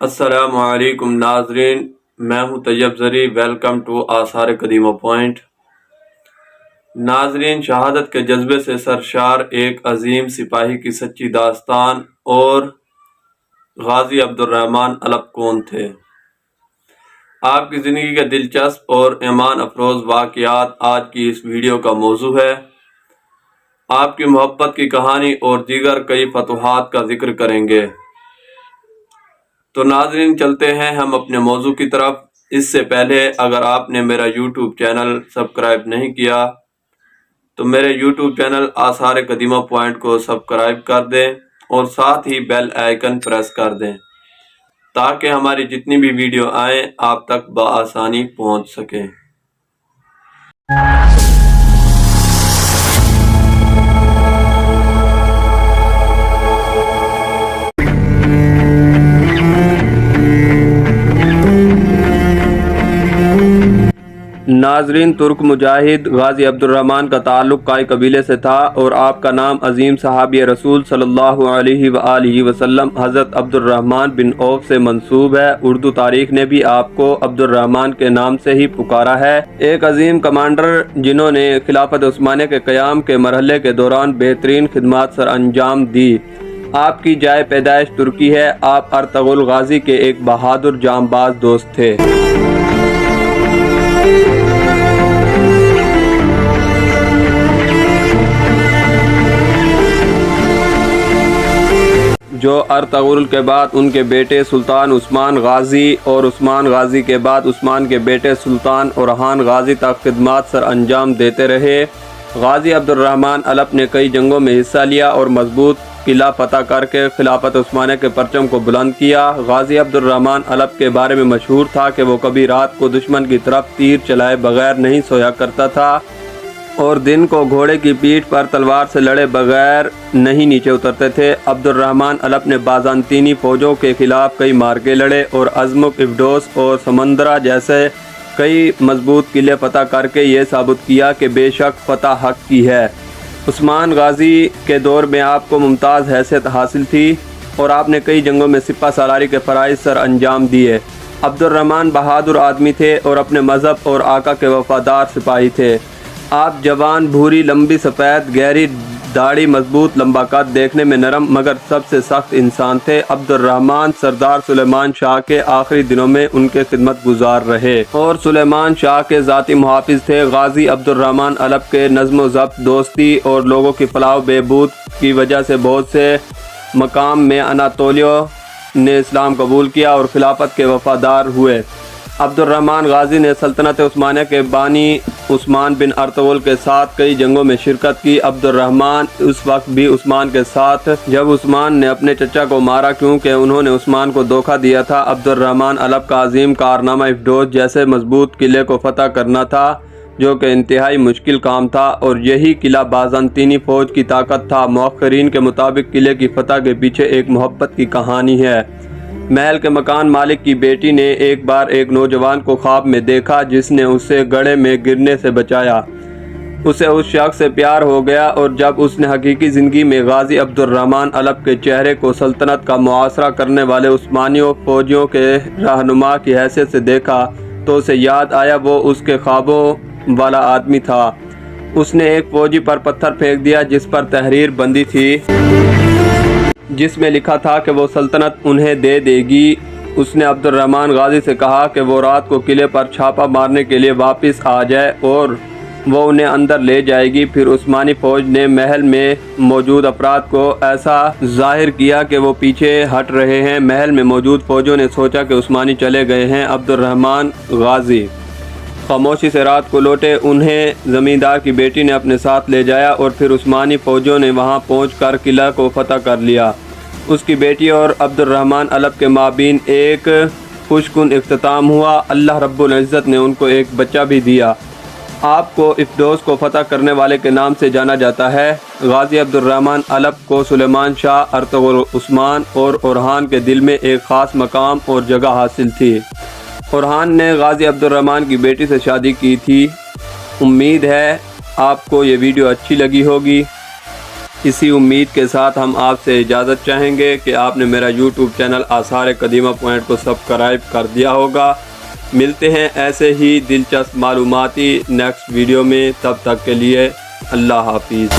السلام علیکم ناظرین، میں ہوں طیب زری۔ ویلکم ٹو آثار قدیمہ پوائنٹ۔ ناظرین، شہادت کے جذبے سے سرشار ایک عظیم سپاہی کی سچی داستان اور غازی عبد الرحمن الپ کون تھے؟ آپ کی زندگی کے دلچسپ اور ایمان افروز واقعات آج کی اس ویڈیو کا موضوع ہے۔ آپ کی محبت کی کہانی اور دیگر کئی فتوحات کا ذکر کریں گے۔ تو ناظرین، چلتے ہیں ہم اپنے موضوع کی طرف۔ اس سے پہلے اگر آپ نے میرا یوٹیوب چینل سبسکرائب نہیں کیا تو میرے یوٹیوب چینل آثار قدیمہ پوائنٹ کو سبسکرائب کر دیں اور ساتھ ہی بیل آئیکن پریس کر دیں تاکہ ہماری جتنی بھی ویڈیو آئیں آپ تک بآسانی پہنچ سکیں۔ ناظرین، ترک مجاہد غازی عبد الرحمن کا تعلق قائی قبیلے سے تھا اور آپ کا نام عظیم صحابی رسول صلی اللہ علیہ وآلہ وسلم حضرت عبد الرحمن بن عوف سے منسوب ہے۔ اردو تاریخ نے بھی آپ کو عبد الرحمن کے نام سے ہی پکارا ہے۔ ایک عظیم کمانڈر جنہوں نے خلافت عثمانیہ کے قیام کے مرحلے کے دوران بہترین خدمات سر انجام دی۔ آپ کی جائے پیدائش ترکی ہے۔ آپ ارطغرل غازی کے ایک بہادر جانباز دوست تھے۔ جو ارطغرل کے بعد ان کے بیٹے سلطان عثمان غازی اور عثمان غازی کے بعد عثمان کے بیٹے سلطان اورحان غازی تک خدمات سر انجام دیتے رہے۔ غازی عبد الرحمن الپ نے کئی جنگوں میں حصہ لیا اور مضبوط قلعہ فتح کر کے خلافت عثمانیہ کے پرچم کو بلند کیا۔ غازی عبد الرحمن الپ کے بارے میں مشہور تھا کہ وہ کبھی رات کو دشمن کی طرف تیر چلائے بغیر نہیں سویا کرتا تھا اور دن کو گھوڑے کی پیٹھ پر تلوار سے لڑے بغیر نہیں نیچے اترتے تھے۔ عبد الرحمن الپ نے بازنطینی فوجوں کے خلاف کئی معرکے لڑے اور ازمک، ابڈوس اور سمندرا جیسے کئی مضبوط قلعے فتح کر کے یہ ثابت کیا کہ بے شک فتح حق کی ہے۔ عثمان غازی کے دور میں آپ کو ممتاز حیثیت حاصل تھی اور آپ نے کئی جنگوں میں سپہ سالاری کے فرائض سر انجام دیے۔ عبد الرحمن بہادر آدمی تھے اور اپنے مذہب اور آقا کے وفادار سپاہی تھے۔ آپ جوان، بھوری، لمبی سفید گہری داڑھی، مضبوط لمبا قد، دیکھنے میں نرم مگر سب سے سخت انسان تھے۔ عبد الرحمن سردار سلیمان شاہ کے آخری دنوں میں ان کے خدمت گزار رہے اور سلیمان شاہ کے ذاتی محافظ تھے۔ غازی عبد الرحمن الپ کے نظم و ضبط، دوستی اور لوگوں کی فلاح و بہبود کی وجہ سے بہت سے مقام میں اناطولیہ نے اسلام قبول کیا اور خلافت کے وفادار ہوئے۔ عبد الرحمن غازی نے سلطنت عثمانیہ کے بانی عثمان بن ارطغرل کے ساتھ کئی جنگوں میں شرکت کی۔ عبد الرحمن اس وقت بھی عثمان کے ساتھ جب عثمان نے اپنے چچا کو مارا کیونکہ انہوں نے عثمان کو دھوکہ دیا تھا۔ عبد الرحمن الپ کا عظیم کارنامہ ابڈوس جیسے مضبوط قلعے کو فتح کرنا تھا جو کہ انتہائی مشکل کام تھا اور یہی قلعہ بازنطینی فوج کی طاقت تھا۔ مؤرخین کے مطابق قلعے کی فتح کے پیچھے ایک محبت کی کہانی ہے۔ محل کے مکان مالک کی بیٹی نے ایک بار ایک نوجوان کو خواب میں دیکھا جس نے اسے گڑھے میں گرنے سے بچایا۔ اسے اس شخص سے پیار ہو گیا اور جب اس نے حقیقی زندگی میں غازی عبد الرحمن الپ کے چہرے کو سلطنت کا محاصرہ کرنے والے عثمانیوں فوجیوں کے رہنما کی حیثیت سے دیکھا تو اسے یاد آیا وہ اس کے خوابوں والا آدمی تھا۔ اس نے ایک فوجی پر پتھر پھینک دیا جس پر تحریر بندی تھی جس میں لکھا تھا کہ وہ سلطنت انہیں دے دے گی۔ اس نے عبد الرحمن غازی سے کہا کہ وہ رات کو قلعے پر چھاپا مارنے کے لیے واپس آ جائے اور وہ انہیں اندر لے جائے گی۔ پھر عثمانی فوج نے محل میں موجود افراد کو ایسا ظاہر کیا کہ وہ پیچھے ہٹ رہے ہیں۔ محل میں موجود فوجیوں نے سوچا کہ عثمانی چلے گئے ہیں۔ عبد الرحمن غازی خاموشی سے رات کو لوٹے۔ انہیں زمیندار کی بیٹی نے اپنے ساتھ لے جایا اور پھر عثمانی فوجیوں نے وہاں پہنچ کر قلعہ کو فتح کر لیا۔ اس کی بیٹی اور عبد الرحمن الپ کے مابین ایک خوشکن اختتام ہوا۔ اللہ رب العزت نے ان کو ایک بچہ بھی دیا۔ آپ کو ابڈوس کو فتح کرنے والے کے نام سے جانا جاتا ہے۔ غازی عبد الرحمن الپ کو سلیمان شاہ، ارطغرل، عثمان اور اورحان کے دل میں ایک خاص مقام اور جگہ حاصل تھی۔ اورحان نے غازی عبد الرحمن کی بیٹی سے شادی کی تھی۔ امید ہے آپ کو یہ ویڈیو اچھی لگی ہوگی۔ اسی امید کے ساتھ ہم آپ سے اجازت چاہیں گے کہ آپ نے میرا یوٹیوب چینل آثار قدیمہ پوائنٹ کو سبسکرائب کر دیا ہوگا۔ ملتے ہیں ایسے ہی دلچسپ معلوماتی نیکسٹ ویڈیو میں، تب تک کے لیے اللہ حافظ۔